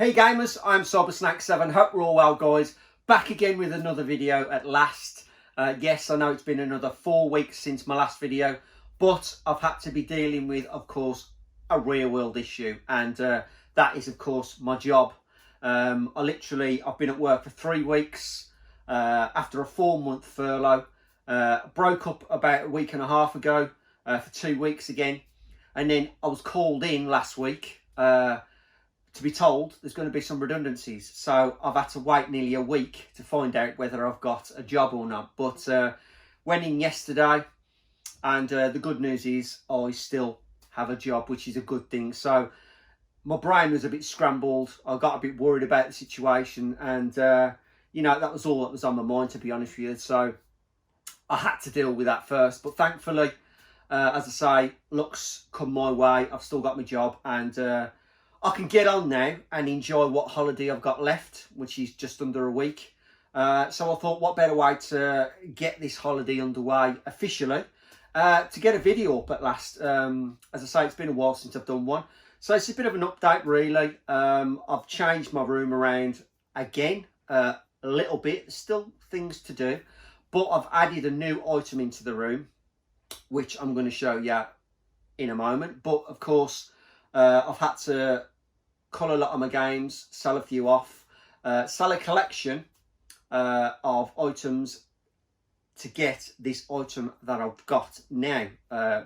Hey gamers, I'm Cybersnack7. Hope we're all well, guys. Back again with another video at last. Yes, I know it's been another 4 weeks since my last video, but I've had to be dealing with, of course, a real world issue, and that is, of course, my job. I've been at work for 3 weeks after a 4-month furlough. Broke up about a week and a half ago for 2 weeks again, and then I was called in last week to be told there's going to be some redundancies. So I've had to wait nearly a week to find out whether I've got a job or not. But went in yesterday, and the good news is I still have a job, which is a good thing. So my brain was a bit scrambled. I got a bit worried about the situation, and you know, that was all that was on my mind, to be honest with you. So I had to deal with that first. But thankfully, as I say, luck's come my way. I've still got my job, and I can get on now and enjoy what holiday I've got left, which is just under a week. So I thought, what better way to get this holiday underway officially, to get a video up at last. As I say, it's been a while since I've done one. So it's a bit of an update, really. I've changed my room around again a little bit. Still things to do, but I've added a new item into the room, which I'm going to show you in a moment. But of course, I've had to cull a lot of my games, sell a few off, sell a collection of items to get this item that I've got now,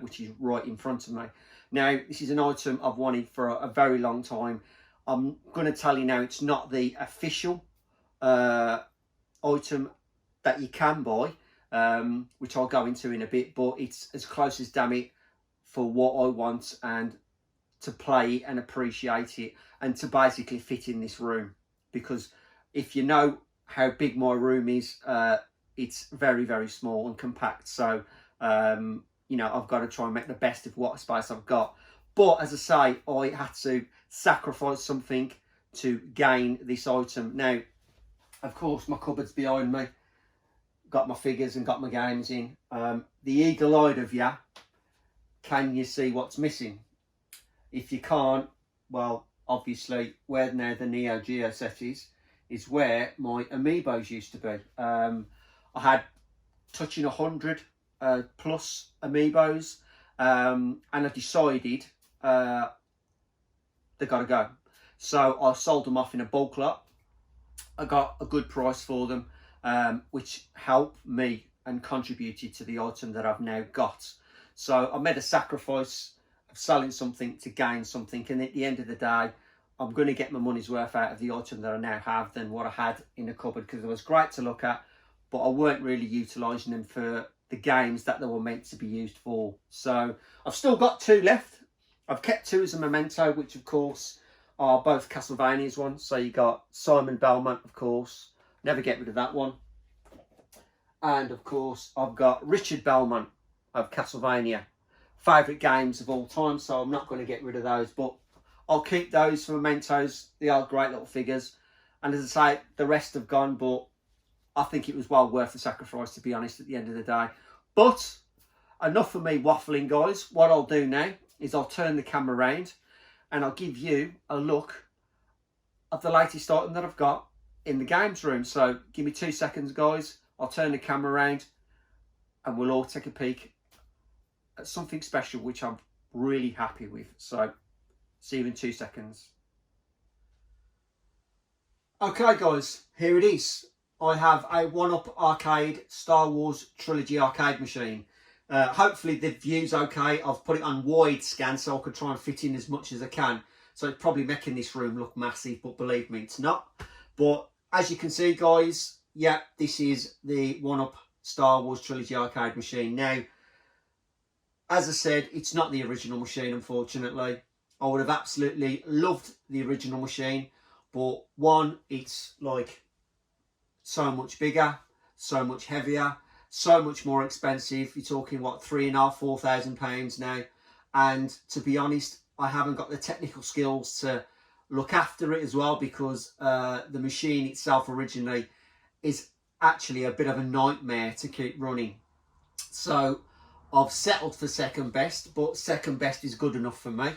which is right in front of me. Now, this is an item I've wanted for a very long time. I'm going to tell you now, it's not the official item that you can buy, which I'll go into in a bit, but it's as close as damn it for what I want, and to play and appreciate it, and to basically fit in this room. Because if you know how big my room is, it's very, very small and compact. So you know, I've got to try and make the best of what space I've got. But as I say, I had to sacrifice something to gain this item. Now, of course, my cupboard's behind me, got my figures and got my games in. The eagle-eyed of you, can you see what's missing? If you can't, well, obviously, where now the Neo Geo set is where my amiibos used to be. I had touching 100 plus amiibos, and I decided they got to go. So I sold them off in a bulk lot. I got a good price for them, which helped me and contributed to the item that I've now got. So I made a sacrifice of selling something to gain something, and at the end of the day, I'm going to get my money's worth out of the item that I now have than what I had in the cupboard, because it was great to look at, but I weren't really utilising them for the games that they were meant to be used for. So I've still got 2 left. I've kept 2 as a memento, which of course are both Castlevania's ones. So you got Simon Belmont, of course, never get rid of that one. And of course I've got Richard Belmont of Castlevania, favourite games of all time, so I'm not going to get rid of those, but I'll keep those for mementos. They are great little figures, and as I say, the rest have gone, but I think it was well worth the sacrifice, to be honest, at the end of the day. But enough of me waffling, guys. What I'll do now is I'll turn the camera around and I'll give you a look at the latest item that I've got in the games room. So give me 2 seconds, guys. I'll turn the camera around and we'll all take a peek at something special, which I'm really happy with. So see you in 2 seconds. Okay, guys, here it is. I have a 1UP arcade Star Wars Trilogy arcade machine. Hopefully the view's okay. I've put it on wide scan so I could try and fit in as much as I can. So it's probably making this room look massive, but believe me, it's not. But as you can see, guys, yeah, this is the 1UP Star Wars Trilogy arcade machine. Now, as I said, it's not the original machine, unfortunately. I would have absolutely loved the original machine, but one, it's like so much bigger, so much heavier, so much more expensive. You're talking, what, £3,500, £4,000 now. And to be honest, I haven't got the technical skills to look after it as well, because the machine itself originally is actually a bit of a nightmare to keep running. So I've settled for second best, but second best is good enough for me,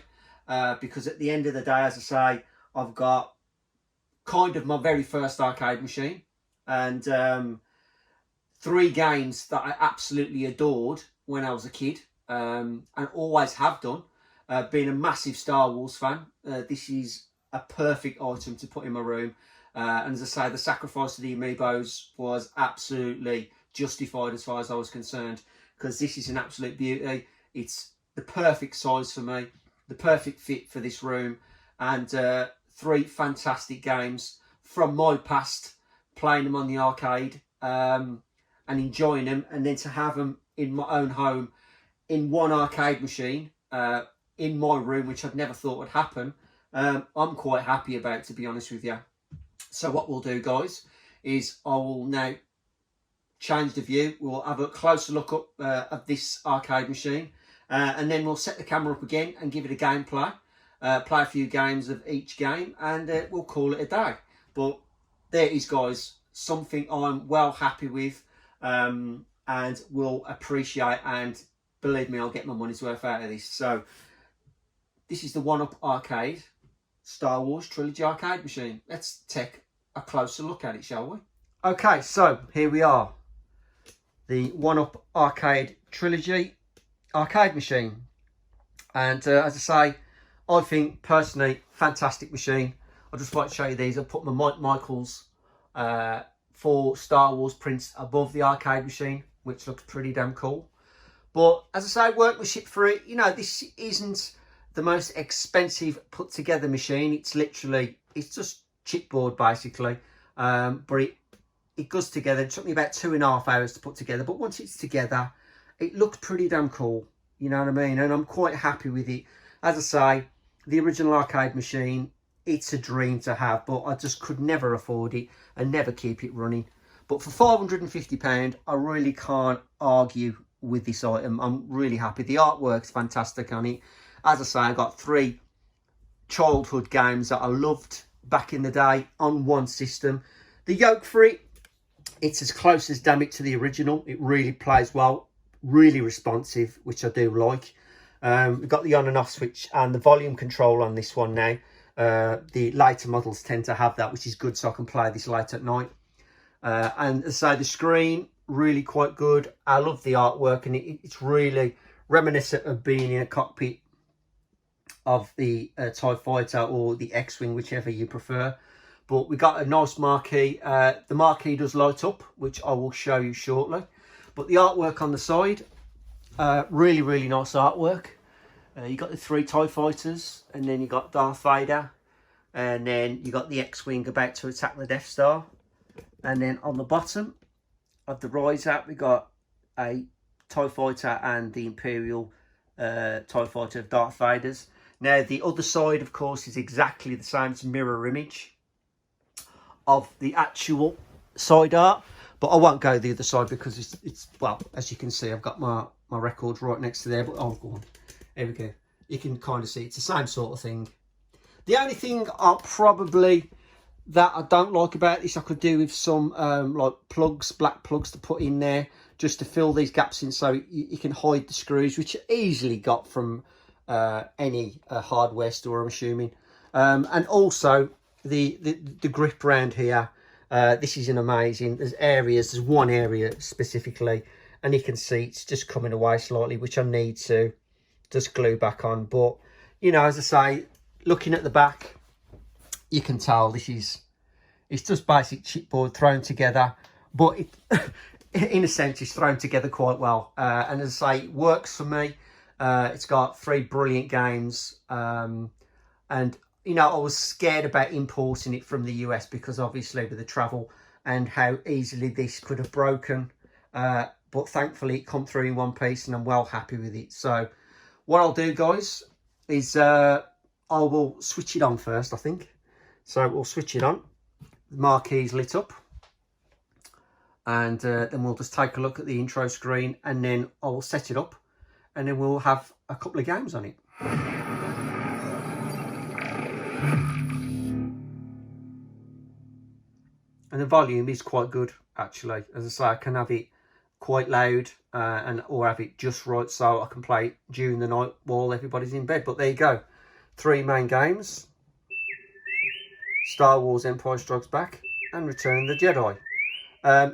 because at the end of the day, as I say, I've got kind of my very first arcade machine, and 3 games that I absolutely adored when I was a kid, and always have done. Being a massive Star Wars fan, this is a perfect item to put in my room. And as I say, the sacrifice of the amiibos was absolutely justified as far as I was concerned, because this is an absolute beauty. It's the perfect size for me, the perfect fit for this room, and 3 fantastic games from my past, playing them on the arcade and enjoying them, and then to have them in my own home in one arcade machine in my room, which I'd never thought would happen. I'm quite happy about, to be honest with you. So what we'll do, guys, is I will now change the view. We'll have a closer look up of this arcade machine, and then we'll set the camera up again and give it a gameplay, play a few games of each game, and we'll call it a day. But there it is, guys, something I'm well happy with, and will appreciate, and believe me, I'll get my money's worth out of this. So this is the 1UP Arcade Star Wars Trilogy arcade machine. Let's take a closer look at it, shall we? Okay, so here we are. The 1UP Arcade Trilogy arcade machine. And as I say, I think, personally, fantastic machine. I'll just like to show you these. I'll put my Mike Michaels for Star Wars prints above the arcade machine, which looks pretty damn cool. But as I say, workmanship for it, you know, this isn't the most expensive put together machine. It's literally, it's just chipboard basically, but it goes together. It took me about 2.5 hours to put together, but once it's together, it looks pretty damn cool, you know what I mean? And I'm quite happy with it. As I say, the original arcade machine, it's a dream to have, but I just could never afford it and never keep it running. But for £450, I really can't argue with this item. I'm really happy. The artwork's fantastic on it. As I say, I got 3 childhood games that I loved back in the day on one system. The yoke for it, it's as close as damn it to the original. It really plays well, really responsive, which I do like. We've got the on and off switch and the volume control on this one now. The later models tend to have that, which is good, so I can play this late at night. And as I say, the screen, really quite good. I love the artwork, and it's really reminiscent of being in a cockpit of the TIE Fighter or the X-Wing, whichever you prefer. But we got a nice marquee. The marquee does light up, which I will show you shortly. But the artwork on the side, really, really nice artwork. You got the 3 TIE Fighters, and then you got Darth Vader, and then you got the X-Wing about to attack the Death Star. And then on the bottom of the riser, we got a TIE Fighter and the Imperial TIE Fighter of Darth Vader's. Now, the other side, of course, is exactly the same. It's a mirror image of the actual side art. But I won't go the other side because it's well, as you can see, I've got my records right next to there. But oh, go on. Here we go. You can kind of see it's the same sort of thing. The only thing that I don't like about this, I could do with some like plugs, black plugs to put in there, just to fill these gaps in, so you can hide the screws, which are easily got from any hardware store, I'm assuming. And also the grip around here, this is an amazing. There's one area specifically, and you can see it's just coming away slightly, which I need to just glue back on. But you know, as I say, looking at the back, you can tell it's just basic chipboard thrown together, but it in a sense it's thrown together quite well. And as I say, it works for me. It's got 3 brilliant games, and you know, I was scared about importing it from the US because obviously with the travel and how easily this could have broken, but thankfully it come through in one piece, and I'm well happy with it. So what I'll do, guys, is I will switch it on first, I think. So we'll switch it on. The marquee's lit up, and then we'll just take a look at the intro screen, and then I'll set it up, and then we'll have a couple of games on it. And the volume is quite good, actually. As I say, I can have it quite loud or have it just right, so I can play it during the night while everybody's in bed. But there you go, 3 main games. Star Wars Empire Strikes Back and Return of the Jedi.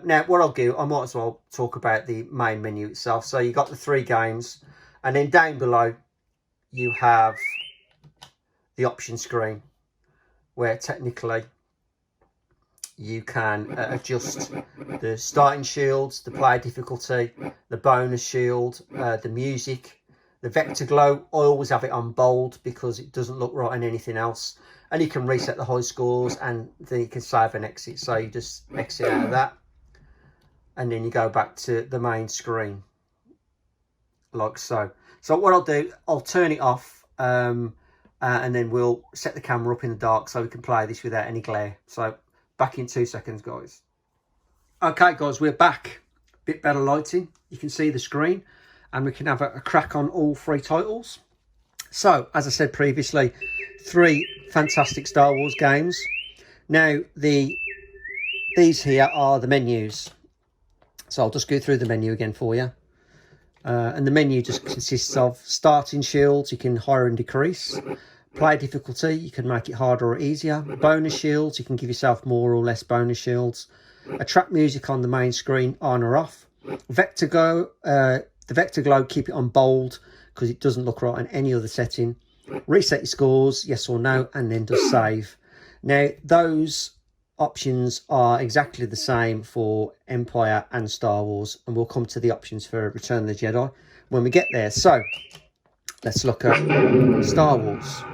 Now, what I'll do, I might as well talk about the main menu itself. So you got the 3 games, and then down below you have the option screen, where technically you can adjust the starting shields, the player difficulty, the bonus shield, the music, the vector glow. I always have it on bold because it doesn't look right on anything else. And you can reset the high scores, and then you can save and exit. So you just exit out of that, and then you go back to the main screen, like so. So what I'll do, I'll turn it off, and then we'll set the camera up in the dark so we can play this without any glare. So back in 2 seconds, guys. Okay, guys, we're back. Bit better lighting. You can see the screen, and we can have a crack on all 3 titles. So, as I said previously, 3 fantastic Star Wars games. Now, these here are the menus. So I'll just go through the menu again for you. And the menu just consists of starting shields, you can higher and decrease. Player difficulty, you can make it harder or easier. Bonus shields, you can give yourself more or less bonus shields. Attract music on the main screen, on or off. Vector glow, the vector glow, keep it on bold because it doesn't look right in any other setting. Reset your scores, yes or no, and then just save. Now, those options are exactly the same for Empire and Star Wars, and we'll come to the options for Return of the Jedi when we get there. So, let's look at Star Wars.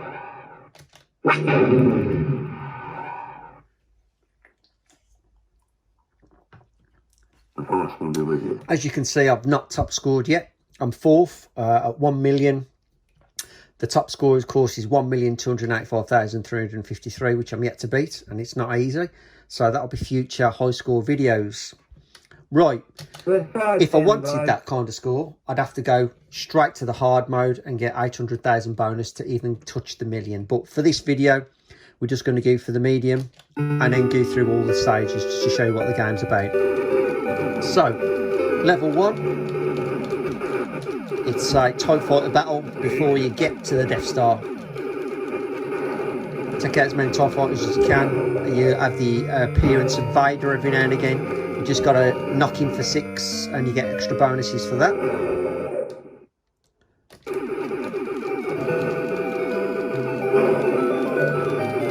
As you can see, I've not top scored yet. I'm 4th at 1 million. The top score, of course, is 1,285,353, which I'm yet to beat, and it's not easy. So that'll be future high score videos. Right, if I wanted that kind of score, I'd have to go straight to the hard mode and get 800,000 bonus to even touch the million. But for this video, we're just going to go for the medium and then go through all the stages just to show you what the game's about. So, level 1, it's a TIE Fighter battle before you get to the Death Star. Take out as many TIE Fighters as you can. You have the appearance of Vader every now and again. You just got to knock him for 6 and you get extra bonuses for that.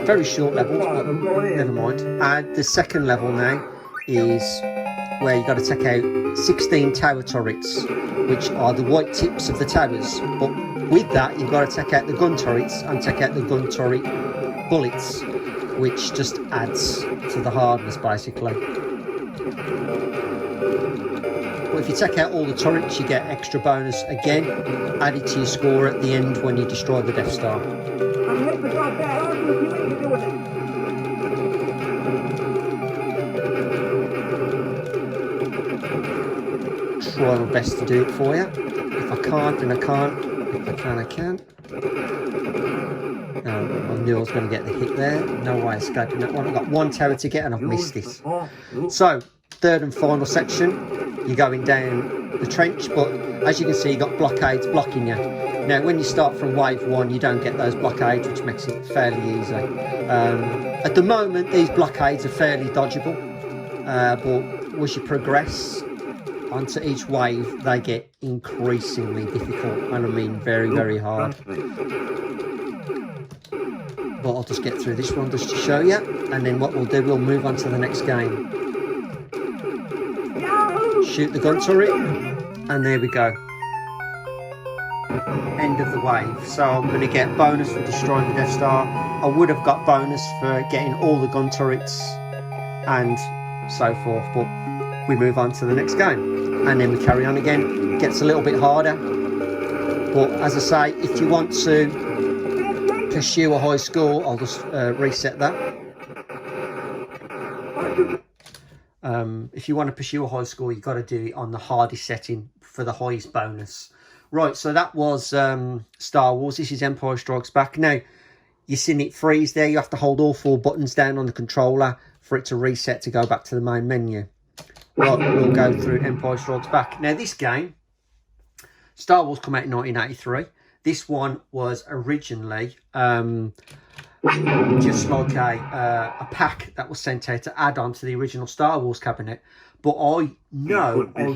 Very short levels, but never mind. And the second level now is where you got to take out 16 tower turrets, which are the white tips of the towers. But with that, you've got to take out the gun turrets and take out the gun turret bullets, which just adds to the hardness, basically. But if you take out all the turrets, you get extra bonus again, added to your score at the end when you destroy the Death Star. Try my best to do it for you. If I can't, then I can't. If I can, I can. I knew I was going to get the hit there. No way escaping that one. I've got 1 tower to get and I've missed it. So, third and final section. You're going down the trench, but as you can see, you've got blockades blocking you. Now, when you start from wave 1, you don't get those blockades, which makes it fairly easy. At the moment, these blockades are fairly dodgeable, but as you progress onto each wave, they get increasingly difficult, and I mean very, very hard. But I'll just get through this one just to show you, and then what we'll do, we'll move on to the next game. Shoot the gun turret, and there we go. End of the wave. So I'm going to get bonus for destroying the Death Star. I would have got bonus for getting all the gun turrets and so forth, but we move on to the next game, and then we carry on again. It gets a little bit harder, but as I say, if you want to pursue a high score, I'll just reset that. If you want to pursue a high score, you've got to do it on the hardest setting for the highest bonus. Right, so that was Star Wars. This is Empire Strikes Back. Now, you've seen it freeze there. You have to hold all 4 buttons down on the controller for it to reset to go back to the main menu. Right, we'll go through Empire Strikes Back. Now, this game, Star Wars come out in 1983. This one was originally just like a pack that was sent out to add on to the original Star Wars cabinet. But I'm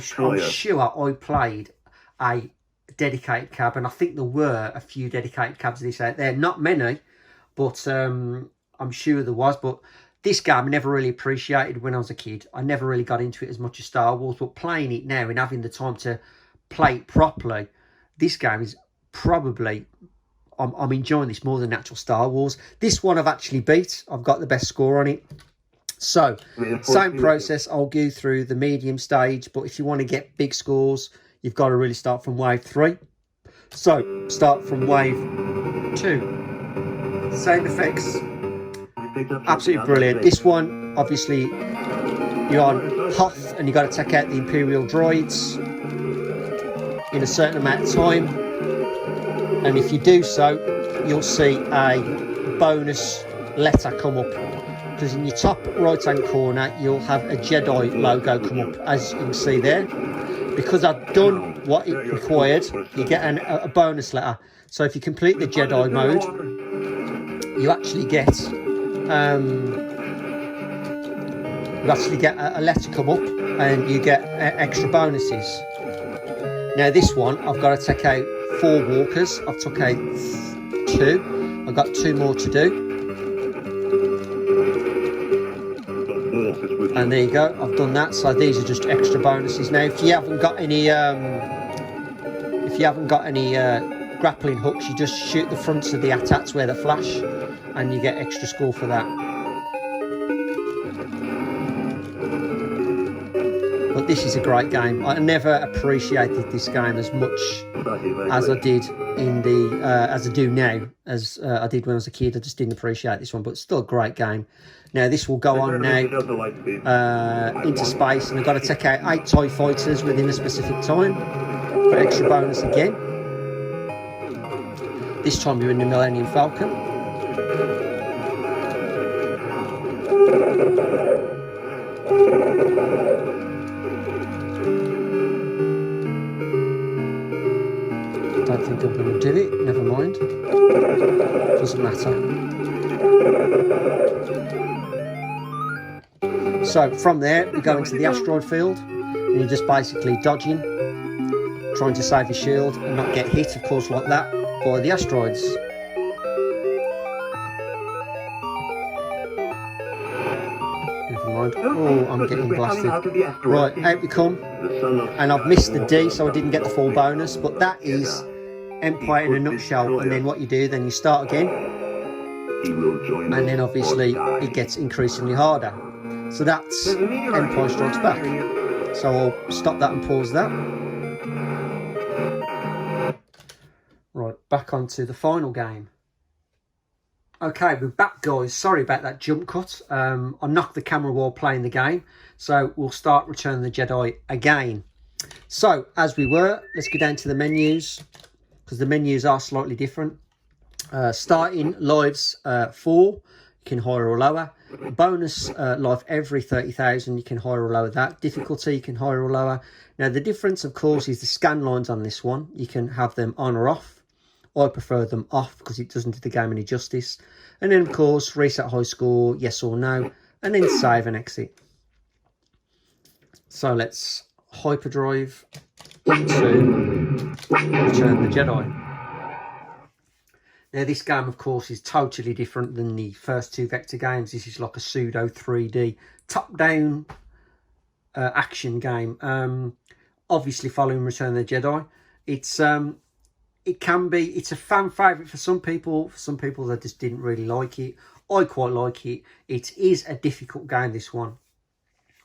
sure I played a dedicated cab, and I think there were a few dedicated cabs of this out there. Not many, but I'm sure there was. But this game I never really appreciated when I was a kid. I never really got into it as much as Star Wars, but playing it now and having the time to play it properly, this game is probably... I'm enjoying this more than actual Star Wars. This one I've actually beat. I've got the best score on it. So, same process. I'll go through the medium stage, but if you want to get big scores, you've got to really start from wave 3. So, start from wave 2. Same effects. Absolutely brilliant. This one, obviously, you're on Hoth, and you've got to take out the Imperial droids in a certain amount of time. And if you do so, you'll see a bonus letter come up. Because in your top right-hand corner, you'll have a Jedi logo come up, as you can see there. Because I've done what it required, you get a bonus letter. So if you complete the Jedi mode, you actually get a letter come up, and you get extra bonuses. Now this one, I've got to take out 4 walkers. I've took out 2. I've got 2 more to do. And there you go, I've done that. So these are just extra bonuses. Now if you haven't got any grappling hooks, you just shoot the fronts of the AT-ATs where they flash, and you get extra score for that. But this is a great game. I never appreciated this game as much as I did as I do now, as I did when I was a kid. I just didn't appreciate this one, but it's still a great game. Now this will go on now into space, and I've got to take out 8 TIE fighters within a specific time for extra bonus again. This time you're in the Millennium Falcon. Don't think I'm going to do it, never mind. Doesn't matter. So from there, we go into the asteroid field, and you're just basically dodging, trying to save your shield and not get hit, of course, like that by the asteroids. Never mind. Oh, I'm getting blasted. Right, out we come. And I've missed the D, so I didn't get the full bonus, but that is Empire in a nutshell. And then what you do, then you start again, and then obviously it gets increasingly harder. So that's Empire Strikes Back. So I'll stop that and pause that. Right, back onto the final game. Okay, we're back, guys. Sorry about that jump cut. I knocked the camera while playing the game. So we'll start Return of the Jedi again. So, as we were, let's go down to the menus, because the menus are slightly different. Starting lives 4, you can higher or lower. Bonus life every 30,000, you can higher or lower that. Difficulty, you can higher or lower. Now, the difference, of course, is the scan lines on this one. You can have them on or off. I prefer them off because it doesn't do the game any justice. And then, of course, reset high score, yes or no, and then save and exit. So let's hyperdrive into Return of the Jedi. Now, this game, of course, is totally different than the first 2 Vector games. This is like a pseudo 3D top-down action game. Obviously, following Return of the Jedi, it's a fan favourite for some people. For some people, that just didn't really like it. I quite like it. It is a difficult game, this one.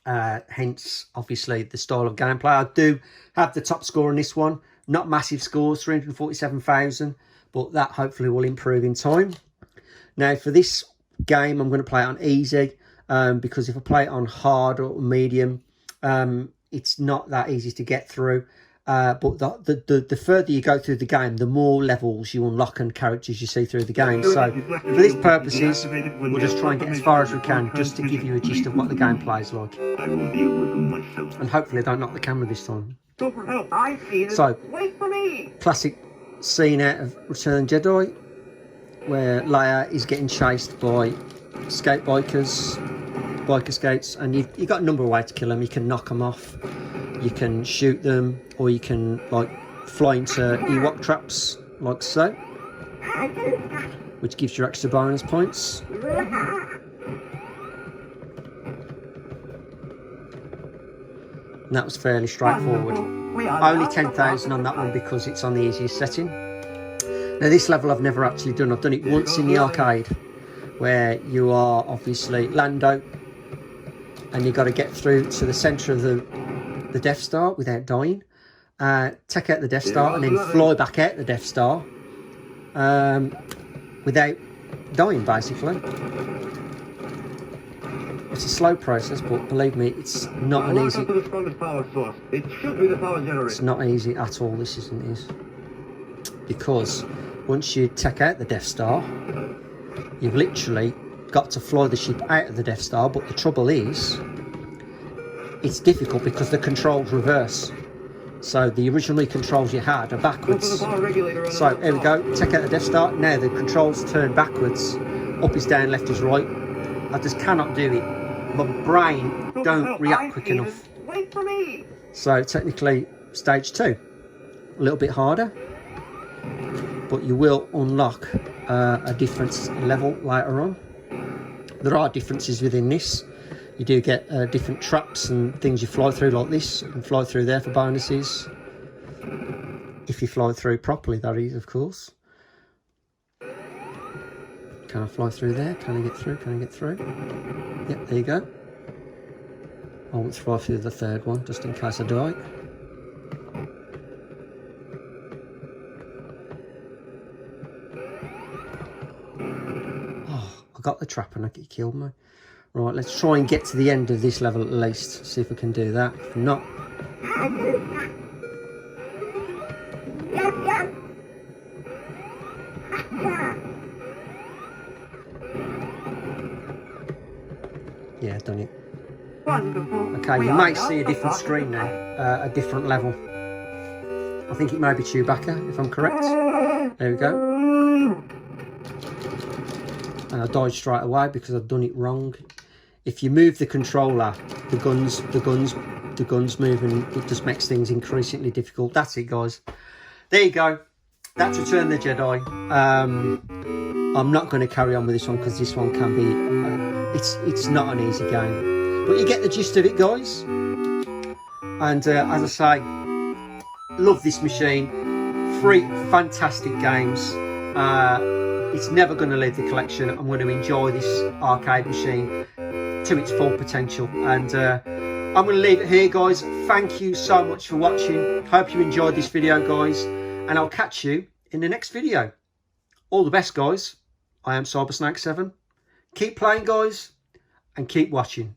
Hence, obviously, the style of gameplay. I do have the top score on this one. Not massive scores, 347,000. But that hopefully will improve in time. Now, for this game, I'm going to play it on easy. Because if I play it on hard or medium, it's not that easy to get through. But the further you go through the game, the more levels you unlock and characters you see through the game. So for these purposes, we'll just try and get as far as we can, just to give you a gist of what the game plays like. And hopefully I don't knock the camera this time. So, classic scene out of Return of the Jedi. where Leia is getting chased by biker skates, and you've got a number of ways to kill them. You can knock them off, you can shoot them, or you can like fly into Ewok traps like so, which gives you extra bonus points. And that was fairly straightforward. Only 10,000 on that one because it's on the easiest setting. Now this level I've never actually done. I've done it once in the arcade, where you are obviously Lando and you've got to get through to the centre of the Death Star without dying. Take out the Death Star and then fly back out the Death Star without dying, basically. It's a slow process, but believe me, it's not an easy. It's not easy at all. This isn't easy, because once you take out the Death Star, you've literally got to fly the ship out of the Death Star. But the trouble is, it's difficult because the controls reverse. So the original controls you had are backwards. So here we go. Take out the Death Star. Now the controls turn backwards. Up is down, left is right. I just cannot do it. My brain don't react quick enough. Wait for me. So technically stage 2, a little bit harder, but you will unlock a different level later on. There are differences within this. You do get different traps and things you fly through like this. You can fly through there for bonuses. If you fly through properly, that is, of course. Can I fly through there? Can I get through? Can I get through? Yep, there you go. I won't fly through the third one, just in case I die. Oh, I got the trap and it killed me. Right, let's try and get to the end of this level at least. See if we can do that. If not... Yeah, done it. Wonderful. Okay, you might see a different screen now, a different level. I think it may be Chewbacca, if I'm correct. There we go. And I died straight away because I've done it wrong. If you move the controller, the guns move, and it just makes things increasingly difficult. That's it, guys. There you go. That's Return the Jedi. I'm not going to carry on with this one because this one can be... It's not an easy game, but you get the gist of it, guys. And as I say, love this machine. 3 fantastic games. It's never going to leave the collection. I'm going to enjoy this arcade machine to its full potential. And I'm going to leave it here, guys. Thank you so much for watching. Hope you enjoyed this video, guys, and I'll catch you in the next video. All the best, guys. I am Cybersnake7. Keep playing, guys, and keep watching.